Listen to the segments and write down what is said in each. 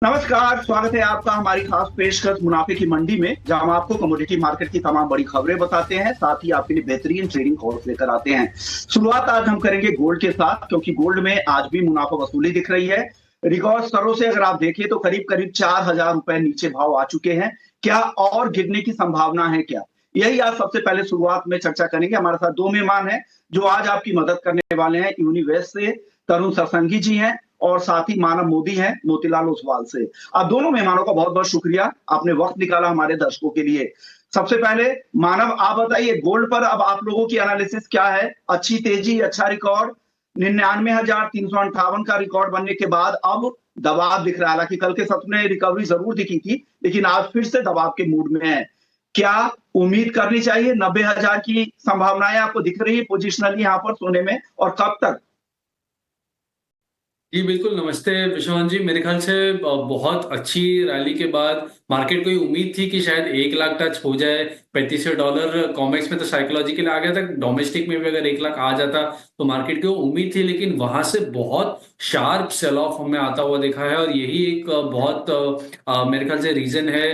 नमस्कार, स्वागत है आपका हमारी खास पेशकश मुनाफे की मंडी में, जहां हम आपको कमोडिटी मार्केट की तमाम बड़ी खबरें बताते हैं, साथ ही आपके लिए बेहतरीन ट्रेडिंग कॉल्स लेकर आते हैं। शुरुआत आज हम करेंगे गोल्ड के साथ, क्योंकि गोल्ड में आज भी मुनाफा वसूली दिख रही है। रिकॉर्ड स्तरों से अगर आप देखें तो करीब करीब 4,000 रुपए नीचे भाव आ चुके हैं। क्या और गिरने की संभावना है क्या? यही आज सबसे पहले शुरुआत में चर्चा करेंगे। हमारे साथ दो मेहमान हैं जो आज आपकी मदद करने वाले हैं। यूनिवेस्ट से तरुण सरसंघी जी हैं और साथ ही मानव मोदी हैं मोतीलाल ओसवाल से। आप दोनों मेहमानों का बहुत बहुत शुक्रिया, आपने वक्त निकाला हमारे दर्शकों के लिए। सबसे पहले मानव, आप बताइए गोल्ड पर अब आप लोगों की एनालिसिस क्या है? अच्छी तेजी, अच्छा रिकॉर्ड, 99,358 का रिकॉर्ड बनने के बाद अब दबाव दिख रहा है। हालांकि कल के सत्र में रिकवरी जरूर दिखी थी, लेकिन आज फिर से दबाव के मूड में है। क्या उम्मीद करनी चाहिए? 90,000 की संभावनाएं आपको दिख रही है पोजिशनली यहाँ पर सोने में, और कब तक? जी, बिल्कुल, नमस्ते विश्वनाथ जी। मेरे ख़्याल से बहुत अच्छी रैली के बाद मार्केट को ये उम्मीद थी कि शायद 1 लाख टच हो जाए, $3500 कॉमेक्स में तो साइकोलॉजिकली आ गया था। डोमेस्टिक में भी अगर 1 लाख आ जाता, तो मार्केट को उम्मीद थी, लेकिन वहाँ से बहुत शार्प सेल ऑफ हमें आता हुआ देखा है और यही एक बहुत मेरे ख़्याल से रीज़न है।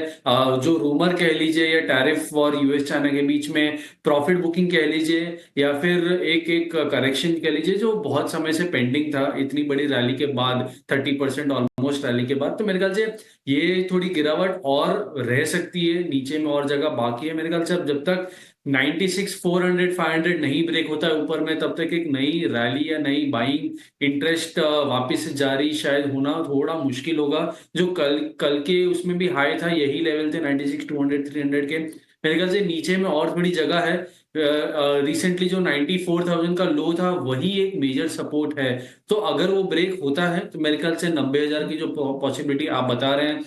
जो रूमर कह लीजिए या टैरिफ वॉर यूएस चाइना के बीच में प्रॉफिट बुकिंग कह लीजिए या फिर एक-एक करेक्शन कह लीजिए, जो बहुत समय से पेंडिंग था, इतनी बड़ी रैली के बाद 30% ऑलमोस्ट रैली के बाद। तो मेरे ख्याल से ये थोड़ी गिरावट और रह सकती है, नीचे में और जगह बाकी है। मेरे ख्याल से अब जब तक 96 400 500 नहीं ब्रेक होता है ऊपर में, तब तक एक नई रैली या नई बाइंग इंटरेस्ट वापस से जारी शायद होना थोड़ा मुश्किल होगा। जो कल कल के उसमें भी हाई था, यही लेवल थे 96 200 300 के। मेरे ख्याल से नीचे में और थोड़ी जगह है। रिसेंटली जो 94,000 का लो था, वही एक मेजर सपोर्ट है। तो अगर वो ब्रेक होता है, तो मेरे ख्याल से 90,000 की जो पॉसिबिलिटी आप बता रहे हैं,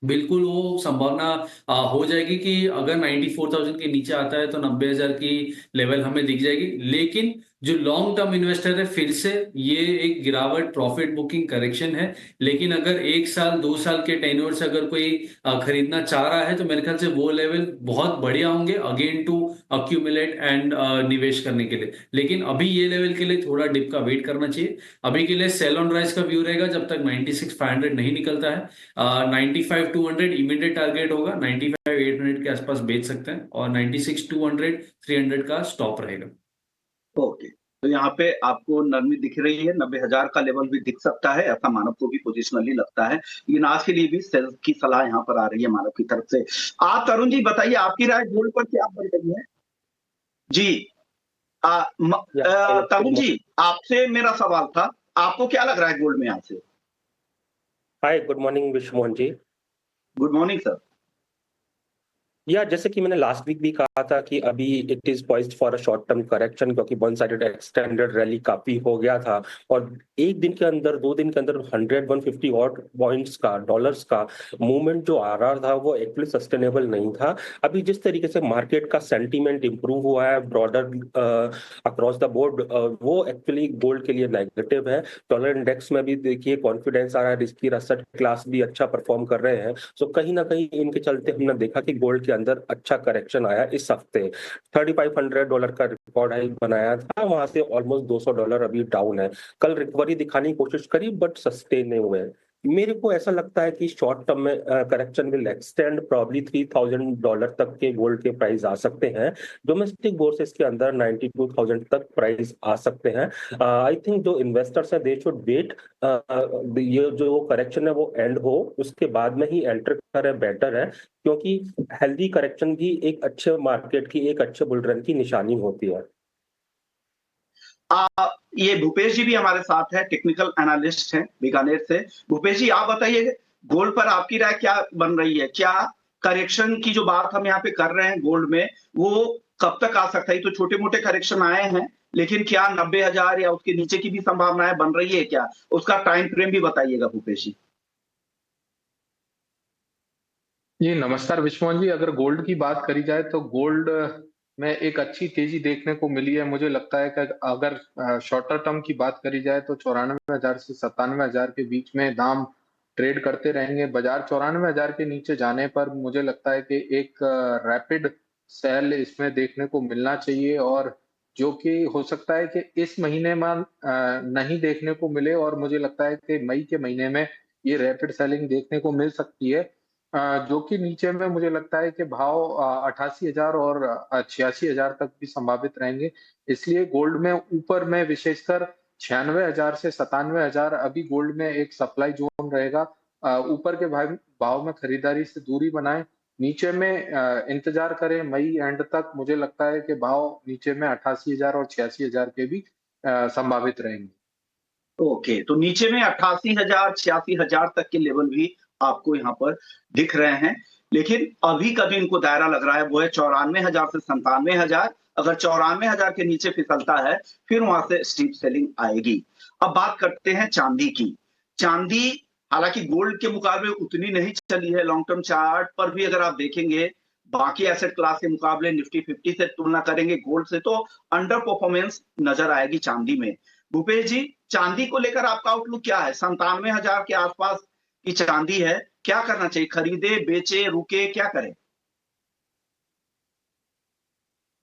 बिल्कुल वो संभावना हो जाएगी कि अगर 94,000 के नीचे आता है, तो 90,000 की लेवल हमें दिख जाएगी। लेकिन जो लॉन्ग टर्म इन्वेस्टर है, फिर से ये एक गिरावट प्रॉफिट बुकिंग करेक्शन है। लेकिन अगर 1 साल 2 साल के टेन्योर से अगर कोई खरीदना चाह रहा है, तो मेरे ख्याल से वो लेवल बहुत बढ़िया होंगे अगेन टू अक्यूमुलेट एंड निवेश करने के लिए। लेकिन अभी ये लेवल के लिए थोड़ा डिप का वेट करना चाहिए। अभी के लिए सेल ऑन राइज का व्यू रहेगा जब तक 96 500 नहीं निकलता है। 95 200 इमीडिएट टारगेट होगा। 95 800 के आसपास बेच सकते हैं और 96 200 300 का स्टॉप रहेगा। ओके, तो यहाँ पे आपको नरमी दिख रही है, 90,000 का लेवल भी दिख सकता है, ऐसा मानव को भी पोजिशनली लगता है। लेकिन आज के लिए भी सेल की सलाह यहाँ पर आ रही है मानव की तरफ से। आप तरुण जी बताइए, आपकी राय गोल्ड पर क्या बन रही है? जी, या गुड तरुण जी, आपसे मेरा सवाल था, आपको क्या लग रहा है गोल्ड में यहाँ से? Hi good morning Vishwamohan ji. Good morning sir. या जैसे कि मैंने लास्ट वीक भी कहा था कि अभी it is poised for a short term correction, क्योंकि वन साइडेड एक्सटेंडेड रैली काफी हो गया था और एक दिन के अंदर 2 दिन के अंदर 100 150 और पॉइंट्स का डॉलर्स का मूवमेंट जो आ रहा था वो एक्चुअली सस्टेनेबल नहीं था। अभी जिस तरीके से मार्केट का सेंटीमेंट इंप्रूव हुआ है ब्रॉडर अक्रॉस द बोर्ड, वो एक्चुअली गोल्ड के लिए नेगेटिव है। डॉलर इंडेक्स में भी देखिए कॉन्फिडेंस आ रहा है, रिस्की एसेट क्लास भी अच्छा परफॉर्म कर रहे हैं। सो कहीं ना कहीं इनके चलते हमने देखा कि गोल्ड के अंदर अच्छा करेक्शन आया इस हफ्ते। $3,500 का रिकॉर्ड हाई बनाया था, वहां से ऑलमोस्ट $200 अभी डाउन है। कल रिकवरी दिखाने की कोशिश करी बट सस्टेन नहीं हुए। मेरे को ऐसा लगता है कि शॉर्ट टर्म में करेक्शन विल एक्सटेंड, प्रॉब्ली $3,000 तक के गोल्ड के प्राइस आ सकते हैं। डोमेस्टिक बोर्सेस के अंदर 92,000 तक प्राइस आ सकते हैं। आई थिंक जो इन्वेस्टर्स हैं दे शुड वेट, ये जो करेक्शन है वो एंड हो उसके बाद में ही एंटर करें, बेटर है। क्योंकि हेल्दी करेक्शन भी एक अच्छे मार्केट की, एक अच्छे बुल रन की निशानी होती है। ये भूपेश जी भी हमारे साथ है, टेक्निकल एनालिस्ट हैं बीकानेर से। भूपेश जी आप बताइए, गोल्ड पर आपकी राय क्या बन रही है? क्या करेक्शन की जो बात हम यहाँ पे कर रहे हैं गोल्ड में, वो कब तक आ सकता है? तो छोटे मोटे करेक्शन आए हैं, लेकिन क्या 90,000 या उसके नीचे की भी संभावनाएं बन रही है क्या? उसका टाइम फ्रेम भी बताइएगा भूपेश जी। जी नमस्कार विश्वमोहन जी। अगर गोल्ड की बात करी जाए तो गोल्ड में एक अच्छी तेजी देखने को मिली है। मुझे लगता है कि अगर शॉर्टर टर्म की बात करी जाए तो 94,000 से 97,000 के बीच में दाम ट्रेड करते रहेंगे। बाजार 94,000 के नीचे जाने पर मुझे लगता है कि एक रैपिड सेल इसमें देखने को मिलना चाहिए, और जो कि हो सकता है कि इस महीने में नहीं देखने को मिले, और मुझे लगता है कि मई के महीने में ये रैपिड सेलिंग देखने को मिल सकती है, जो कि नीचे में मुझे लगता है कि भाव 88,000 और 86,000 तक भी संभावित रहेंगे। इसलिए गोल्ड में ऊपर में विशेषकर 96,000 से 97,000 अभी गोल्ड में एक सप्लाई जोन रहेगा। ऊपर के भाव में खरीदारी से दूरी बनाएं, नीचे में इंतजार करें मई एंड तक। मुझे लगता है कि भाव नीचे में 88,000 और 86,000 के भी संभावित रहेंगे। ओके, तो नीचे में 88,000 86,000 तक के लेवल भी आपको यहाँ पर दिख रहे हैं, लेकिन अभी का जो इनको दायरा लग रहा है वो है 94,000 से 97,000। अगर 94,000 के नीचे फिसलता है फिर वहां से स्टीप सेलिंग आएगी। अब बात करते हैं चांदी की। चांदी हालांकि गोल्ड के मुकाबले उतनी नहीं चली है, लॉन्ग टर्म चार्ट पर भी अगर आप देखेंगे बाकी एसेट क्लास के मुकाबले निफ्टी 50 से तुलना करेंगे गोल्ड से तो अंडर परफॉर्मेंस नजर आएगी चांदी में। भूपेश जी, चांदी को लेकर आपका आउटलुक क्या है? 97,000 के आसपास की चांदी है, क्या करना चाहिए? खरीदे, बेचे, रुके, क्या करें?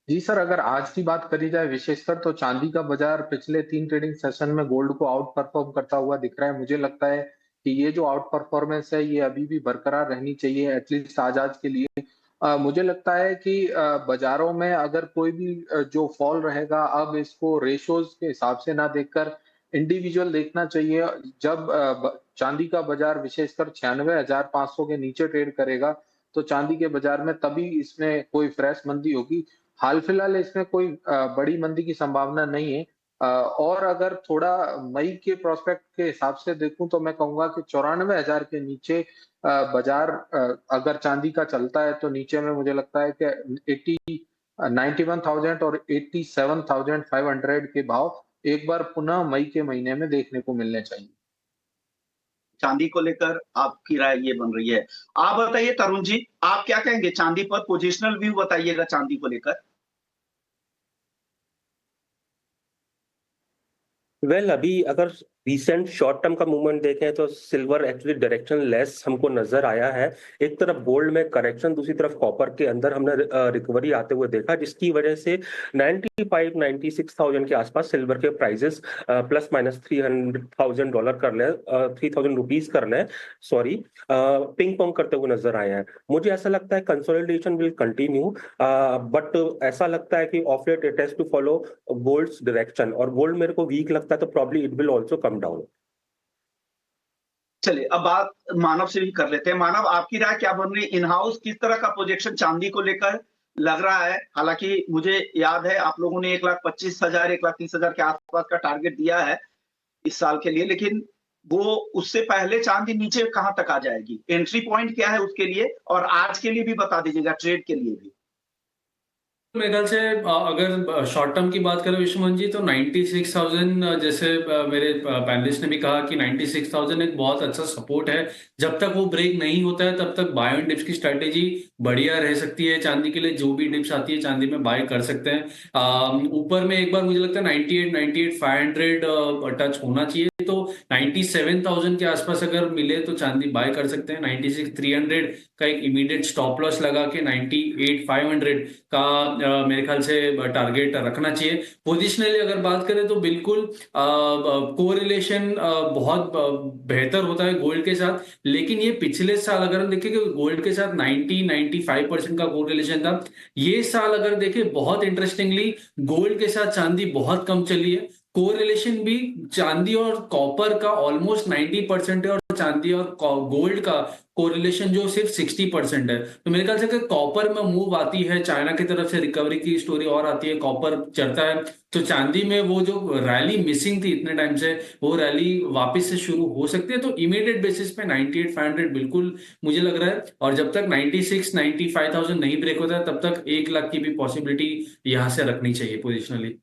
जी सर, अगर आज की बात करी जाए विशेषकर तो चांदी का बाजार पिछले 3 ट्रेडिंग सेशन में गोल्ड को आउट परफॉर्म करता हुआ दिख रहा है। मुझे लगता है कि ये जो आउट परफॉर्मेंस है ये अभी भी बरकरार रहनी चाहिए एटलीस्ट आज के लिए। मुझे लगता है कि बाजारों में अगर कोई भी जो फॉल रहेगा अब इसको रेशोज के हिसाब से ना देखकर इंडिविजुअल देखना चाहिए। जब चांदी का बाजार विशेषकर 96,500 के नीचे ट्रेड करेगा तो चांदी के बाजार में तभी इसमें कोई फ्रेश मंदी होगी। हाल फिलहाल इसमें कोई बड़ी मंदी की संभावना नहीं है। और अगर थोड़ा मई के प्रोस्पेक्ट के हिसाब से देखूं तो मैं कहूंगा कि 94,000 के नीचे बाजार अगर चांदी का चलता है तो नीचे में मुझे लगता है कि 91,000 और 87,500 के भाव एक बार पुनः मई के महीने में देखने को मिलने चाहिए। चांदी को लेकर आपकी राय ये बन रही है। आप बताइए तरुण जी, आप क्या कहेंगे चांदी पर? पोजिशनल व्यू बताइएगा चांदी को लेकर। अभी अगर रिसेंट शॉर्ट टर्म का मूवमेंट देखें तो सिल्वर एक्चुअली डायरेक्शन लेस हमको नजर आया है। एक तरफ गोल्ड में करेक्शन, दूसरी तरफ कॉपर के अंदर हमने रिकवरी आते हुए देखा, जिसकी वजह से 96,000 के आसपास सिल्वर के प्राइसेस प्लस माइनस $300,000 कर ले, 3,000 रुपीज कर ले, सॉरी, पिंग पोंग करते हुए नजर आए हैं। मुझे ऐसा लगता है कंसोलिडेशन विल कंटिन्यू, बट ऐसा लगता है कि of late it has to follow gold's direction, और गोल्ड मेरे को वीक लगता है तो probably it will also come down. चलिए अब बात मानव से भी कर लेते हैं। मानव, आपकी राय क्या बन रही है? इन हाउस किस तरह का प्रोजेक्शन चांदी को लेकर लग रहा है? हालांकि मुझे याद है आप लोगों ने 1,25,000 1,30,000 के आसपास का टारगेट दिया है इस साल के लिए, लेकिन वो उससे पहले चांदी नीचे कहां तक आ जाएगी? एंट्री पॉइंट क्या है उसके लिए? और आज के लिए भी बता दीजिएगा, ट्रेड के लिए भी। मेरे ख्याल से अगर शॉर्ट टर्म की बात करें विश्वमन जी, तो 96,000, जैसे मेरे पैनलिस्ट ने भी कहा कि 96,000 एक बहुत अच्छा सपोर्ट है। जब तक वो ब्रेक नहीं होता है तब तक बाय एंड डिप्स की स्ट्रेटेजी बढ़िया रह सकती है चांदी के लिए। जो भी डिप्स आती है चांदी में बाय कर सकते हैं। ऊपर में एक बार मुझे लगता है 98,500 टच होना चाहिए, तो 97,000 के आसपास अगर मिले तो चांदी बाय कर सकते हैं। 96,300 का एक इमीडिएट स्टॉप लॉस लगा के 98,500 का मेरे ख्याल से टारगेट रखना चाहिए। पोजिशनली अगर बात करें तो बिल्कुल कोरिलेशन बहुत बेहतर होता है गोल्ड के साथ, लेकिन ये पिछले साल अगर हम देखें कि गोल्ड के साथ 90-95% का कोरिलेशन था। ये साल अगर देखें बहुत इंटरेस्टिंगली गोल्ड के साथ चांदी बहुत कम चली है। कोरिलेशन भी चांदी और कॉपर का ऑलमोस्ट 90% है, और चांदी और गोल्ड का कोरिलेशन जो सिर्फ 60% है। तो मेरे ख्याल से अगर कॉपर में मूव आती है, चाइना की तरफ से रिकवरी की स्टोरी और आती है, कॉपर चढ़ता है, तो चांदी में वो जो रैली मिसिंग थी इतने टाइम से, वो रैली वापस से शुरू हो सकती है। तो इमीडिएट बेसिस पे 98,500 बिल्कुल मुझे लग रहा है, और जब तक 96,95,000 नहीं ब्रेक होता है तब तक 1 लाख की भी पॉसिबिलिटी यहां से रखनी चाहिए पोजिशनली।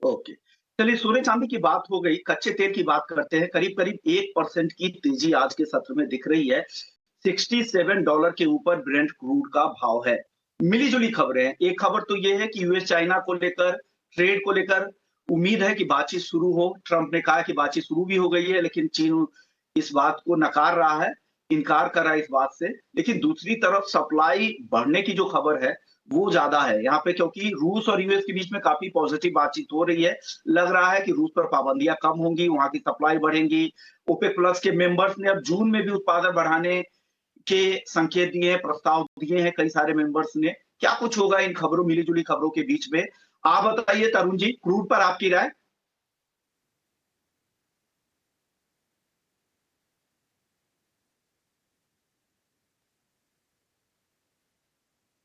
ओके, चलिए सोने चांदी की बात हो गई, कच्चे तेल की बात करते हैं। करीब करीब 1% की तेजी आज के सत्र में दिख रही है। $67 के ऊपर ब्रेंट क्रूड का भाव है। मिली जुली खबरें हैं। एक खबर तो यह है कि यूएस चाइना को लेकर, ट्रेड को लेकर उम्मीद है कि बातचीत शुरू हो। ट्रंप ने कहा कि बातचीत शुरू भी हो गई है, लेकिन चीन इस बात को नकार रहा है, इनकार कर रहा है इस बात से। लेकिन दूसरी तरफ सप्लाई बढ़ने की जो खबर है वो ज्यादा है यहाँ पे, क्योंकि रूस और यूएस के बीच में काफी पॉजिटिव बातचीत हो रही है। लग रहा है कि रूस पर पाबंदियां कम होंगी, वहां की सप्लाई बढ़ेंगी। ओपेक प्लस के मेंबर्स ने अब जून में भी उत्पादन बढ़ाने के संकेत दिए हैं, प्रस्ताव दिए हैं कई सारे मेंबर्स ने। क्या कुछ होगा इन खबरों, मिली जुली खबरों के बीच में? आप बताइए तरुण जी, क्रूड पर आपकी राय।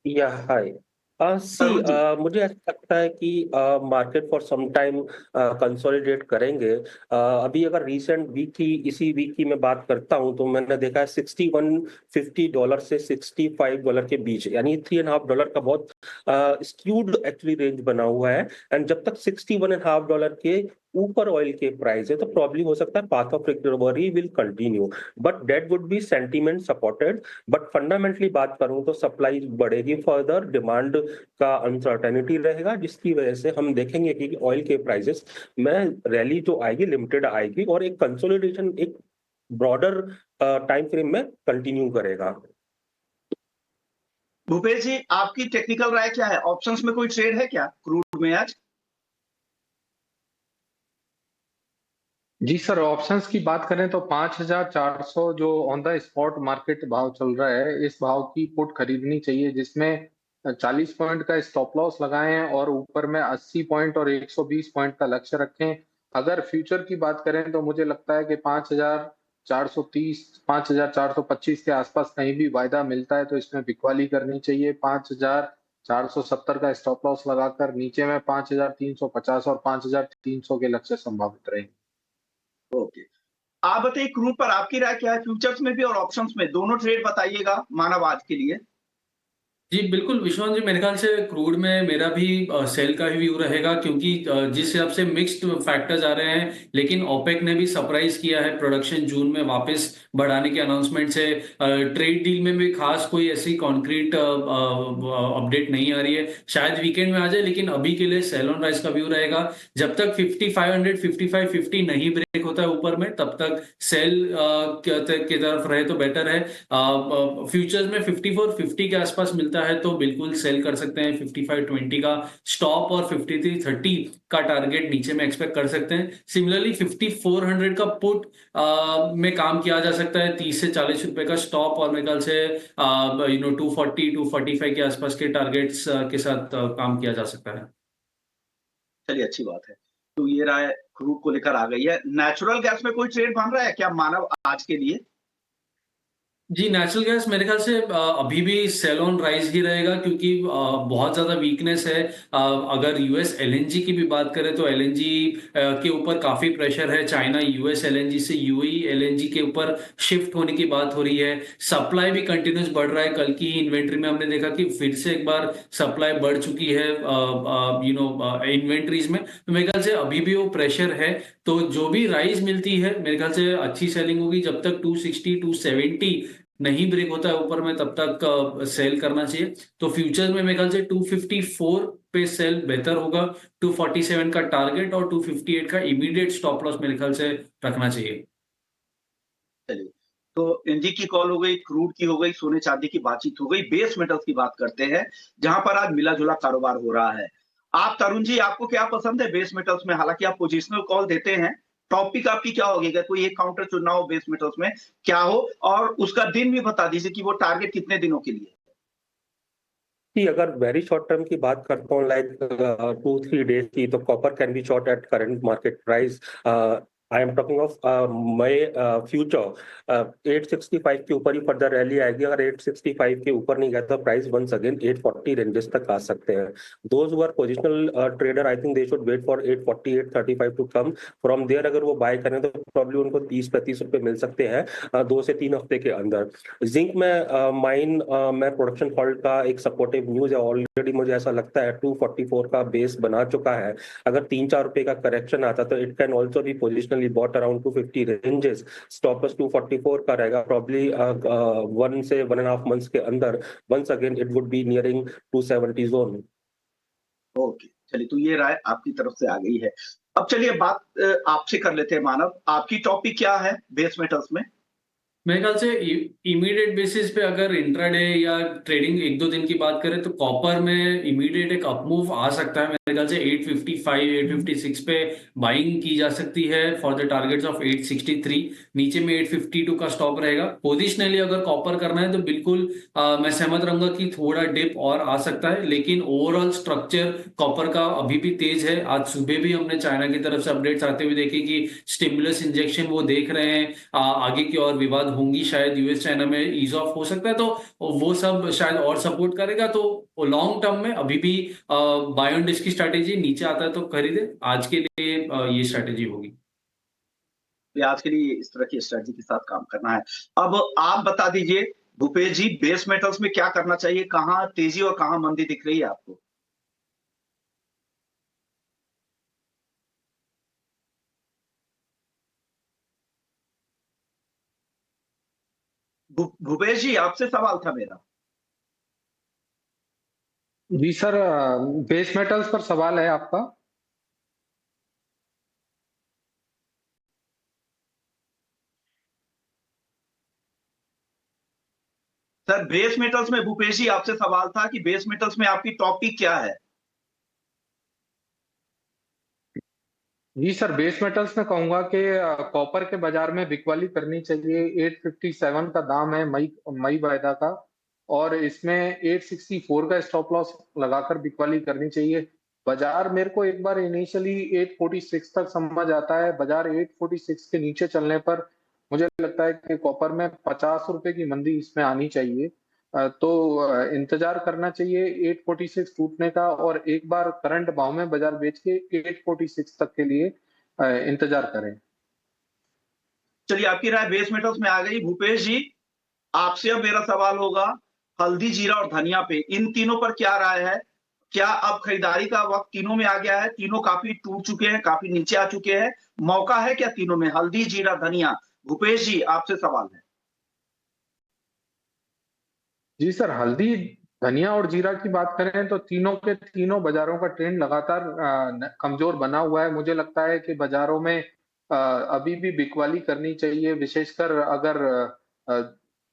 या हाय सी तरुण जी, मुझे ऐसा लगता है कि market for some time consolidate करेंगे। अभी अगर रीसेंट वीक की इसी वीक की मैं बात करता हूं तो मैंने देखा है $61.50 से $65 के बीच, यानी $3.5 का बहुत स्क्यूड एक्चुअली रेंज बना हुआ है। एंड जब तक $61.50 के ऊपर ऑयल के प्राइस है तो प्रॉब्ली हो सकता है path of recovery will continue, but that would be sentiment supported. But fundamentally बात करूं तो सप्लाई बढ़ेगी फर्दर, डिमांड का अनसर्टेनिटी रहेगा, जिसकी वजह से हम देखेंगे कि ऑयल के प्राइसेस में रैली जो आएगी लिमिटेड आएगी और एक कंसोलिडेशन एक ब्रॉडर टाइम फ्रेम में कंटिन्यू करेगा। भूपेश जी, आपकी टेक्निकल राय क्या है? ऑप्शंस में कोई ट्रेड है क्या क्रूड में आज? जी सर, ऑप्शंस की बात करें तो 5,400 जो ऑन द स्पॉट मार्केट भाव चल रहा है, इस भाव की पुट खरीदनी चाहिए, जिसमें 40 पॉइंट का स्टॉप लॉस लगाएं और ऊपर में 80 पॉइंट और 120 पॉइंट का लक्ष्य रखें। अगर फ्यूचर की बात करें तो मुझे लगता है कि 5,430 5,425 के आसपास कहीं भी वायदा मिलता है तो इसमें बिकवाली करनी चाहिए। 5,470 का स्टॉप लॉस लगाकर नीचे में 5,350 और 5,300 के लक्ष्य संभावित रहेंगे। ओके, आप बताइए क्रूड पर आपकी राय क्या है? फ्यूचर्स में भी और ऑप्शंस में, दोनों ट्रेड बताइएगा मानव आज के लिए। जी, बिल्कुल विश्वास जी, मेरे ख्याल से क्रूड में मेरा भी सेल का ही व्यू रहेगा, क्योंकि जिस हिसाब से मिक्स्ड फैक्टर्स आ रहे हैं, लेकिन ओपेक ने भी सरप्राइज किया है प्रोडक्शन जून में वापस बढ़ाने के अनाउंसमेंट से। ट्रेड डील में भी खास कोई ऐसी कॉन्क्रीट अपडेट नहीं आ रही है, शायद वीकेंड में आ जाए, लेकिन अभी के लिए सेल ऑन राइज का व्यू रहेगा। जब तक 5500 5550 नहीं ब्रेक होता है ऊपर में, तब तक सेल की तरफ रहे तो बेटर है। फ्यूचर्स में 5450 के आसपास मिलता है तो बिल्कुल सेल कर सकते हैं। 5520 का स्टॉप और 5330 का टारगेट नीचे में एक्सपेक्ट कर सकते हैं। सिमिलरली 5400 का पुट में काम किया जा सकता है, 30 से 40 रुपए का स्टॉप, और मेरे ख्याल से 240 245 के आसपास के टारगेट्स के साथ काम किया जा सकता है। चलिए, अच्छी बात है। तो ये राय क्रूड को लेकर आ गई है। नेचुरल गैस में कोई ट्रेड बन रहा है क्या मानव आज के लिए? जी, नेचुरल गैस मेरे ख्याल से अभी भी सेल ऑन राइज ही रहेगा, क्योंकि बहुत ज़्यादा वीकनेस है। अगर यूएस एलएनजी की भी बात करें तो एलएनजी के ऊपर काफ़ी प्रेशर है। चाइना यूएस एलएनजी से यूएई एलएनजी के ऊपर शिफ्ट होने की बात हो रही है। सप्लाई भी कंटिन्यूस बढ़ रहा है। कल की इन्वेंट्री में हमने देखा कि फिर से एक बार सप्लाई बढ़ चुकी है इन्वेंट्रीज में। तो मेरे ख्याल से अभी भी वो प्रेशर है। तो जो भी राइज मिलती है मेरे ख्याल से अच्छी सेलिंग होगी। जब तक 260 270 नहीं ब्रेक होता है ऊपर में, तब तक सेल करना चाहिए। तो फ्यूचर में मेरे ख्याल से 254 पे सेल बेहतर होगा। 247 का टारगेट और 258 का इमीडिएट स्टॉप लॉस मेरे ख्याल से रखना चाहिए। चलिए, तो एनजी की कॉल हो गई, क्रूड की हो गई, सोने चांदी की बातचीत हो गई। बेस मेटल्स की बात करते हैं, जहां पर आज मिला जुला कारोबार हो रहा है। आप तरुण जी, आपको क्या पसंद है बेस मेटल्स में? हालांकि आप पोजिशनल कॉल देते हैं, टॉपिक आपकी क्या होगी? अगर कोई एक काउंटर चुनना हो बेस मेटल्स में, क्या हो? और उसका दिन भी बता दीजिए कि वो टारगेट कितने दिनों के लिए? कि अगर वेरी शॉर्ट टर्म की बात करता हूँ लाइक 2-3 डेज की, तो copper can be short at current market price. I am talking of May future 865 के ऊपर ही फर्दर रैली आएगी। अगर 865 के ऊपर नहीं गया तो प्राइस वंस अगेन 840 रेंजेस तक आ सकते हैं। Those who are positional trader, I think they should wait for 840 835 to come from there. अगर वो बाय करें तो प्रॉब्ली उनको 30-35 रुपए मिल सकते हैं 2 से 3 हफ्ते के अंदर। जिंक में माइन में प्रोडक्शन फॉल्ट का एक सपोर्टिव न्यूज है। ऑलरेडी मुझे ऐसा लगता है 244 का बेस बना चुका है। अगर 3-4 रुपए का करेक्शन आता तो it can also be positionally bought around 250 ranges. Stops 244 का रहेगा प्रॉब्ली 1 से 1.5 मंथ्स के अंदर। Once again it would be nearing 270 zone. Okay, चलिए, तो ये राय आपकी तरफ से आ गई है। अब चलिए बात आपसे कर लेते हैं मानव। आपकी टॉपिक क्या है बेस मेटल्स में? मेरे ख्याल से इमीडिएट बेसिस पे अगर इंट्राडे या ट्रेडिंग एक दो दिन की बात करें तो कॉपर में इमीडिएट एक अपमूव आ सकता है। मेरे ख्याल से 855 856 पे बाइंग की जा सकती है फॉर द टारगेट्स ऑफ 863। नीचे में 852 का स्टॉप रहेगा। पोजिशनली अगर कॉपर करना है तो बिल्कुल मैं सहमत रहूंगा कि थोड़ा डिप और आ सकता है, लेकिन ओवरऑल स्ट्रक्चर कॉपर का अभी भी तेज है। आज सुबह भी हमने चाइना की तरफ से अपडेट्स आते हुए देखे कि स्टिमुलस इंजेक्शन वो देख रहे हैं। आगे की और विवाद होंगी शायद यूएस चाइना में ईज ऑफ हो सकता है, तो वो सब शायद और सपोर्ट करेगा। तो लॉन्ग टर्म में अभी भी बाय ऑन डिस्क की स्ट्रैटेजी, नीचे आता है तो खरीदे। आज के लिए ये स्ट्रैटेजी होगी। ये आज के लिए इस तरह की स्ट्रेटजी के साथ काम करना है। अब आप बता दीजिए भूपेश जी, बेस मेटल्स में क्या करना चाहिए? कहाँ तेजी और कहाँ मंदी दिख रही है आपको? भूपेश जी, आपसे सवाल था मेरा। जी सर, बेस मेटल्स पर सवाल है आपका। सर, बेस मेटल्स में भूपेश जी आपसे सवाल था कि बेस मेटल्स में आपकी टॉपिक क्या है? जी सर, बेस मेटल्स में कहूंगा कि कॉपर के बाजार में बिकवाली करनी चाहिए। 857 का दाम है मई मई वायदा का, और इसमें 864 का स्टॉप लॉस लगाकर बिकवाली करनी चाहिए। बाजार मेरे को एक बार इनिशियली 846 तक समझ आता है। बाजार 846 के नीचे चलने पर मुझे लगता है कि कॉपर में 50 रुपए की मंदी इसमें आनी चाहिए। तो इंतजार करना चाहिए 846 टूटने का, और एक बार करंट भाव में बाजार बेच के 846 तक के लिए इंतजार करें। चलिए, आपकी राय बेस मेटल्स में आ गई। भूपेश जी, आपसे अब मेरा सवाल होगा हल्दी, जीरा और धनिया पे। इन तीनों पर क्या राय है? क्या अब खरीदारी का वक्त तीनों में आ गया है? तीनों काफी टूट चुके हैं, काफी नीचे आ चुके हैं। मौका है क्या तीनों में, हल्दी, जीरा, धनिया? भूपेश जी, आपसे सवाल है। जी सर, हल्दी, धनिया और जीरा की बात करें तो तीनों के तीनों बाजारों का ट्रेंड लगातार कमजोर बना हुआ है। मुझे लगता है कि बाजारों में अभी भी बिकवाली करनी चाहिए। विशेषकर अगर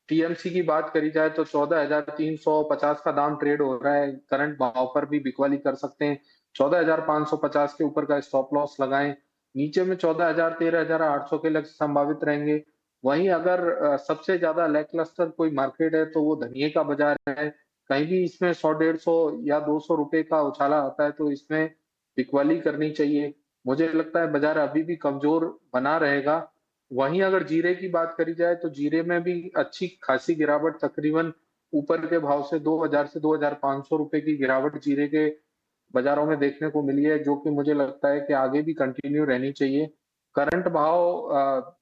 टीएमसी की बात करी जाए तो 14,350 का दाम ट्रेड हो रहा है। करंट भाव पर भी बिकवाली कर सकते हैं। 14,550 के ऊपर का स्टॉप लॉस लगाएं। नीचे में 14,000 13,800 के लक्ष्य संभावित रहेंगे। वहीं अगर सबसे ज्यादा लैकलस्टर कोई मार्केट है तो वो धनिये का बाजार है। कहीं भी इसमें 100 150 या 200 रुपए का उछाला आता है तो इसमें बिकवाली करनी चाहिए। मुझे लगता है बाजार अभी भी कमजोर बना रहेगा। वहीं अगर जीरे की बात करी जाए तो जीरे में भी अच्छी खासी गिरावट, तकरीबन ऊपर के भाव से 2000 से 2500 रुपए की गिरावट जीरे के बाजारों में देखने को मिली है, जो कि मुझे लगता है कि आगे भी कंटिन्यू रहनी चाहिए। करंट भाव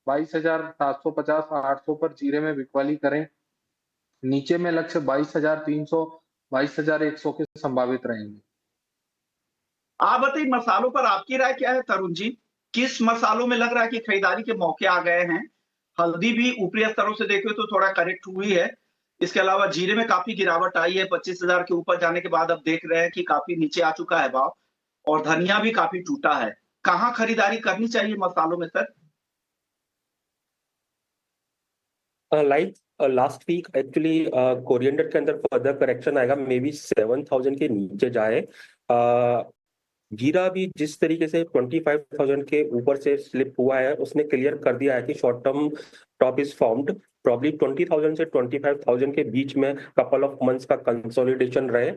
22,750 800 पर जीरे में बिकवाली करें। नीचे में लक्ष्य 22,300 22,100 के संभावित रहेंगे। आप बताइए, मसालों पर आपकी राय क्या है तरुण जी? किस मसालों में लग रहा है कि खरीदारी के मौके आ गए हैं? हल्दी भी ऊपरी स्तरों से देखें तो थोड़ा करेक्ट हुई है। इसके अलावा जीरे में काफी गिरावट आई है, 25,000 के ऊपर जाने के बाद अब देख रहे हैं कि काफी नीचे आ चुका है भाव। और धनिया भी काफी टूटा है। कहाँ खरीदारी करनी चाहिए मसालों में sir? Like last week actually coriander के अंदर फर्दर करेक्शन आएगा, मे बी 7,000 के नीचे जाए। जीरा भी जिस तरीके से 25,000 के ऊपर से स्लिप हुआ है, उसने क्लियर कर दिया है कि short term top is formed. Probably 20,000 से 25,000 के बीच में कपल ऑफ मंथ्स का कंसोलिडेशन रहे।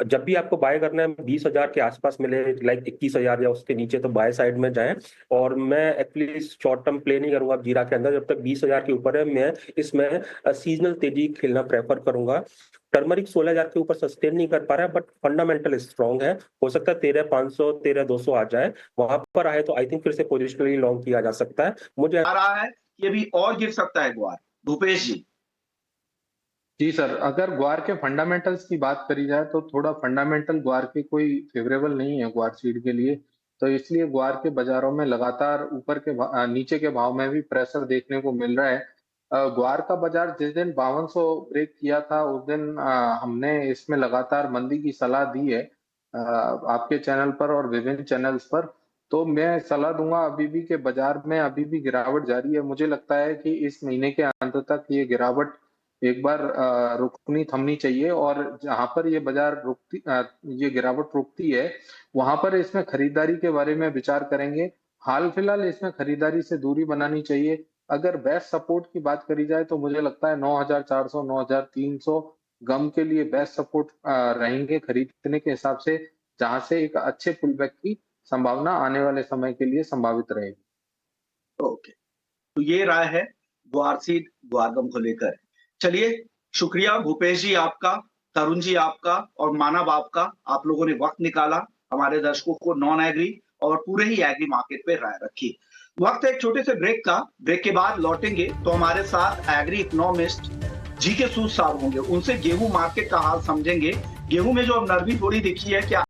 जब भी आपको बाय करना है 20,000 के आसपास मिले, लाइक 21,000 या उसके नीचे, तो बाय साइड में जाए। और मैं एक्चुअली शॉर्ट टर्म प्ले नहीं करूंगा जीरा के अंदर। जब तक 20,000 के ऊपर है, मैं इसमें सीजनल तेजी खेलना प्रेफर करूंगा। टर्मरिक 16,000 के ऊपर सस्टेन नहीं कर पा रहा है, बट फंडामेंटल स्ट्रॉन्ग है। हो सकता है 13,500 13,200 आ जाए। वहां पर आए तो आई थिंक फिर से पोजिशनली लॉन्ग किया जा सकता है। मुझे आ रहा है कि अभी और गिर सकता है ग्वार। भूपेश जी। जी सर, अगर ग्वार के फंडामेंटल्स की बात करी जाए तो थोड़ा फंडामेंटल ग्वार के कोई फेवरेबल नहीं है ग्वार सीड के लिए। तो इसलिए ग्वार के बाजारों में लगातार नीचे के भाव में भी प्रेशर देखने को मिल रहा है। ग्वार का बाजार जिस दिन 5200 ब्रेक किया था उस दिन हमने इसमें लगातार मंदी की सलाह दी है आपके चैनल पर और विभिन्न चैनल्स पर। तो मैं सलाह दूंगा अभी भी कि बाजार में अभी भी गिरावट जारी है। मुझे लगता है कि इस महीने के अंत तक ये गिरावट एक बार रुकनी थमनी चाहिए, और जहां पर ये बाजार ये गिरावट रुकती है वहां पर इसमें खरीदारी के बारे में विचार करेंगे। हाल फिलहाल इसमें खरीदारी से दूरी बनानी चाहिए। अगर बेस्ट सपोर्ट की बात करी जाए तो मुझे लगता है 9,400 9,300 गम के लिए बेस्ट सपोर्ट रहेंगे खरीदने के हिसाब से, जहां से एक अच्छे पुलबैक की संभावना आने वाले समय के लिए संभावित रहेगी। ओके, तो ये राय है ग्वार सीड ग्वारगम को लेकर। चलिए, शुक्रिया भूपेश जी आपका, तरुण जी आपका और मानव आपका। आप लोगों ने वक्त निकाला हमारे दर्शकों को नॉन एग्री और पूरे ही एग्री मार्केट पे राय रखी। वक्त है एक छोटे से ब्रेक का। ब्रेक के बाद लौटेंगे तो हमारे साथ एग्री इकोनॉमिस्ट जी के सूद साहब होंगे। उनसे गेहूं मार्केट का हाल समझेंगे। गेहूं में जो अब नरमी थोड़ी दिखी है, क्या